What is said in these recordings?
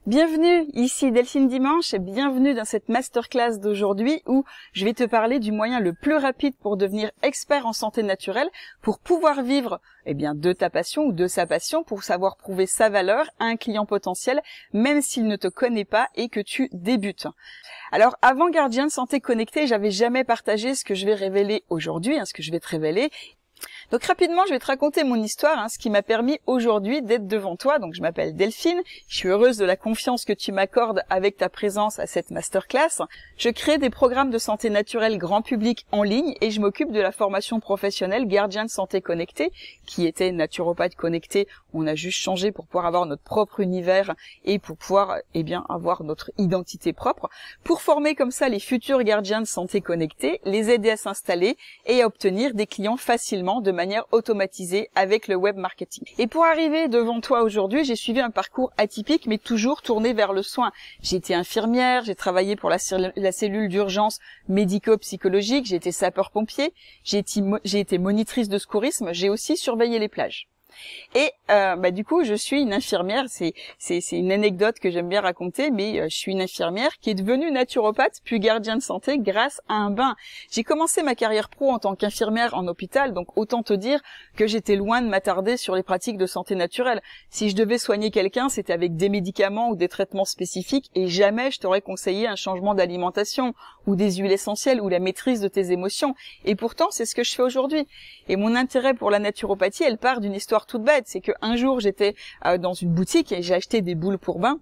Bienvenue, ici Delphine Dimanche et bienvenue dans cette masterclass d'aujourd'hui où je vais te parler du moyen le plus rapide pour devenir expert en santé naturelle, pour pouvoir vivre de ta passion ou de sa passion, pour savoir prouver sa valeur à un client potentiel, même s'il ne te connaît pas et que tu débutes. Alors avant Gardien de Santé Connecté, j'avais jamais partagé ce que je vais révéler aujourd'hui, ce que je vais te révéler. Donc rapidement, je vais te raconter mon histoire, ce qui m'a permis aujourd'hui d'être devant toi. Donc je m'appelle Delphine, je suis heureuse de la confiance que tu m'accordes avec ta présence à cette masterclass. Je crée des programmes de santé naturelle grand public en ligne et je m'occupe de la formation professionnelle Gardien de Santé Connecté, qui était naturopathe connecté. On a juste changé pour pouvoir avoir notre propre univers et pour pouvoir avoir notre identité propre, pour former comme ça les futurs gardiens de santé connectés, les aider à s'installer et à obtenir des clients facilement de manière automatisée avec le web marketing. Et pour arriver devant toi aujourd'hui, j'ai suivi un parcours atypique mais toujours tourné vers le soin. J'ai été infirmière, j'ai travaillé pour la cellule d'urgence médico-psychologique, j'ai été sapeur-pompier, j'ai été monitrice de secourisme, j'ai aussi surveillé les plages. Et du coup, je suis une infirmière, c'est une anecdote que j'aime bien raconter, mais je suis une infirmière qui est devenue naturopathe puis gardien de santé grâce à un bain. J'ai commencé ma carrière pro en tant qu'infirmière en hôpital, donc autant te dire que j'étais loin de m'attarder sur les pratiques de santé naturelle. Si je devais soigner quelqu'un, c'était avec des médicaments ou des traitements spécifiques et jamais je t'aurais conseillé un changement d'alimentation ou des huiles essentielles ou la maîtrise de tes émotions. Et pourtant, c'est ce que je fais aujourd'hui. Et mon intérêt pour la naturopathie, elle part d'une histoire toute bête, c'est qu'un jour j'étais dans une boutique et j'ai acheté des boules pour bain.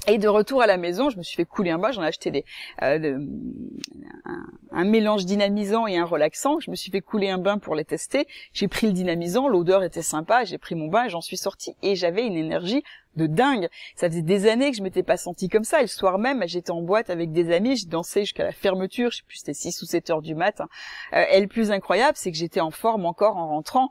Et de retour à la maison, je me suis fait couler un bain, j'en ai acheté un mélange dynamisant et un relaxant. Je me suis fait couler un bain pour les tester. J'ai pris le dynamisant, l'odeur était sympa, j'ai pris mon bain, j'en suis sortie et j'avais une énergie de dingue. Ça faisait des années que je m'étais pas sentie comme ça. Et le soir même, j'étais en boîte avec des amis, j'ai dansé jusqu'à la fermeture, je sais plus, c'était 6 ou 7 heures du mat. Et le plus incroyable, c'est que j'étais en forme encore en rentrant.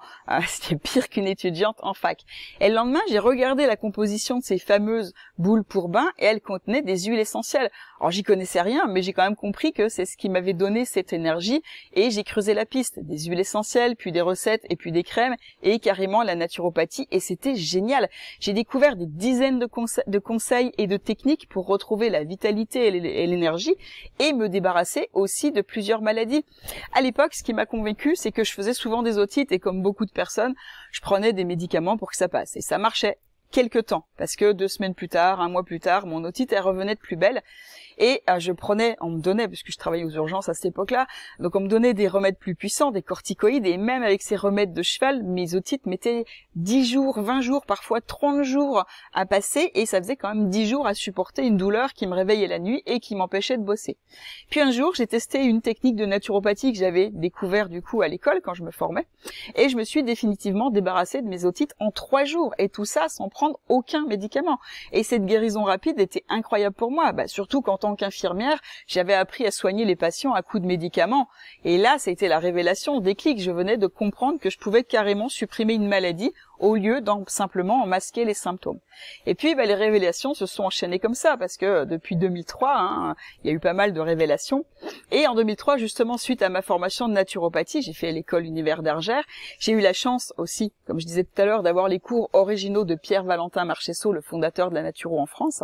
C'était pire qu'une étudiante en fac. Et le lendemain, j'ai regardé la composition de ces fameuses boules pour bain et elles contenaient des huiles essentielles. Alors j'y connaissais rien, mais j'ai quand même compris que c'est ce qui m'avait donné cette énergie et j'ai creusé la piste. Des huiles essentielles, puis des recettes et puis des crèmes et carrément la naturopathie et c'était génial. J'ai découvert des dizaines de conseils et de techniques pour retrouver la vitalité et l'énergie et me débarrasser aussi de plusieurs maladies. À l'époque, ce qui m'a convaincue, c'est que je faisais souvent des otites et comme beaucoup de personnes, je prenais des médicaments pour que ça passe. Et ça marchait quelque temps, parce que 2 semaines plus tard, 1 mois plus tard, mon otite, elle revenait de plus belle. Et on me donnait, parce que je travaillais aux urgences à cette époque-là, donc on me donnait des remèdes plus puissants, des corticoïdes, et même avec ces remèdes de cheval, mes otites mettaient 10 jours, 20 jours, parfois 30 jours à passer, et ça faisait quand même 10 jours à supporter une douleur qui me réveillait la nuit et qui m'empêchait de bosser. Puis un jour, j'ai testé une technique de naturopathie que j'avais découvert du coup à l'école quand je me formais, et je me suis définitivement débarrassée de mes otites en 3 jours, et tout ça sans prendre aucun médicament. Et cette guérison rapide était incroyable pour moi, surtout qu'en tant qu'infirmière, j'avais appris à soigner les patients à coups de médicaments. Et là, ça a été la révélation, déclic. Je venais de comprendre que je pouvais carrément supprimer une maladie au lieu d'en simplement en masquer les symptômes. Et puis, les révélations se sont enchaînées comme ça, parce que depuis 2003, il y a eu pas mal de révélations. Et en 2003, justement, suite à ma formation de naturopathie, j'ai fait l'école Univers d'Argère, j'ai eu la chance aussi, comme je disais tout à l'heure, d'avoir les cours originaux de Pierre-Valentin Marchessault, le fondateur de la naturo en France.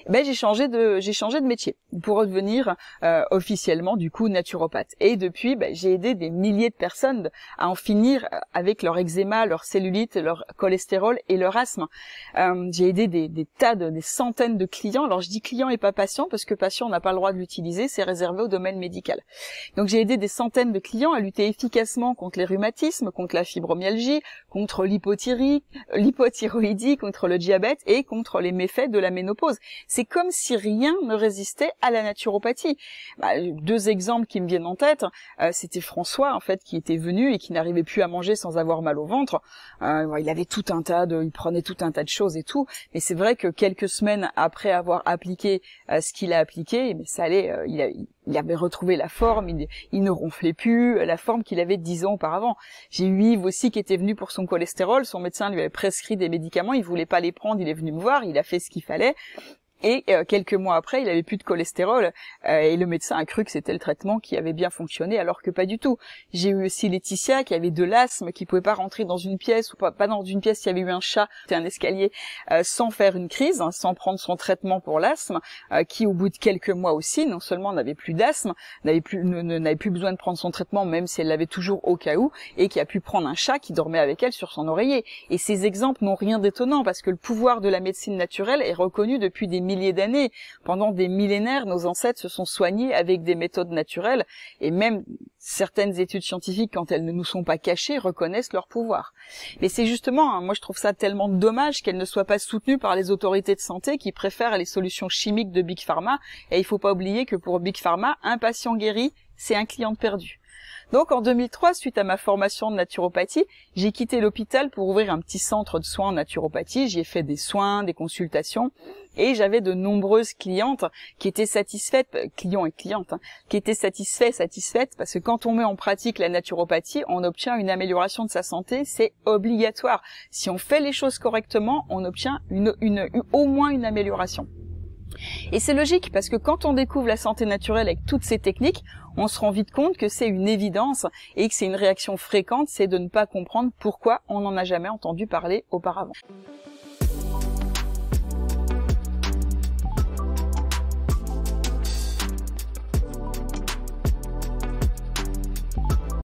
J'ai changé de métier pour redevenir officiellement, du coup, naturopathe. Et depuis, j'ai aidé des milliers de personnes à en finir avec leur eczéma, leur cellulite, leur cholestérol et leur asthme. J'ai aidé des centaines de clients. Alors je dis clients et pas patients parce que patient on n'a pas le droit de l'utiliser, c'est réservé au domaine médical. Donc j'ai aidé des centaines de clients à lutter efficacement contre les rhumatismes, contre la fibromyalgie, contre l'hypothyroïdie, contre le diabète et contre les méfaits de la ménopause. C'est comme si rien ne résistait à la naturopathie. 2 exemples qui me viennent en tête, c'était François en fait qui était venu et qui n'arrivait plus à manger sans avoir mal au ventre. Il avait il prenait tout un tas de choses et tout, mais c'est vrai que quelques semaines après avoir appliqué ce qu'il a appliqué, mais ça allait, il avait retrouvé la forme, il ne ronflait plus, la forme qu'il avait 10 ans auparavant. J'ai eu Yves aussi qui était venu pour son cholestérol, son médecin lui avait prescrit des médicaments, il voulait pas les prendre, il est venu me voir, il a fait ce qu'il fallait. Et quelques mois après, il avait plus de cholestérol et le médecin a cru que c'était le traitement qui avait bien fonctionné, alors que pas du tout. J'ai eu aussi Laetitia qui avait de l'asthme, qui pouvait pas rentrer dans une pièce ou pas dans une pièce s'il y avait eu un chat, un escalier, sans faire une crise, hein, sans prendre son traitement pour l'asthme, qui au bout de quelques mois aussi, non seulement n'avait plus d'asthme, n'avait plus besoin de prendre son traitement même si elle l'avait toujours au cas où, et qui a pu prendre un chat qui dormait avec elle sur son oreiller. Et ces exemples n'ont rien d'étonnant parce que le pouvoir de la médecine naturelle est reconnu depuis des milliers d'années. Pendant des millénaires, nos ancêtres se sont soignés avec des méthodes naturelles et même certaines études scientifiques, quand elles ne nous sont pas cachées, reconnaissent leur pouvoir. Mais c'est justement, hein, moi je trouve ça tellement dommage qu'elles ne soient pas soutenues par les autorités de santé qui préfèrent les solutions chimiques de Big Pharma. Et il faut pas oublier que pour Big Pharma, un patient guéri, c'est un client perdu. Donc en 2003, suite à ma formation de naturopathie, j'ai quitté l'hôpital pour ouvrir un petit centre de soins en naturopathie. J'y ai fait des soins, des consultations et j'avais de nombreuses clientes qui étaient satisfaites, clients et clientes, hein, qui étaient satisfaites parce que quand on met en pratique la naturopathie, on obtient une amélioration de sa santé, c'est obligatoire. Si on fait les choses correctement, on obtient au moins une amélioration. Et c'est logique parce que quand on découvre la santé naturelle avec toutes ces techniques, on se rend vite compte que c'est une évidence et que c'est une réaction fréquente, c'est de ne pas comprendre pourquoi on n'en a jamais entendu parler auparavant.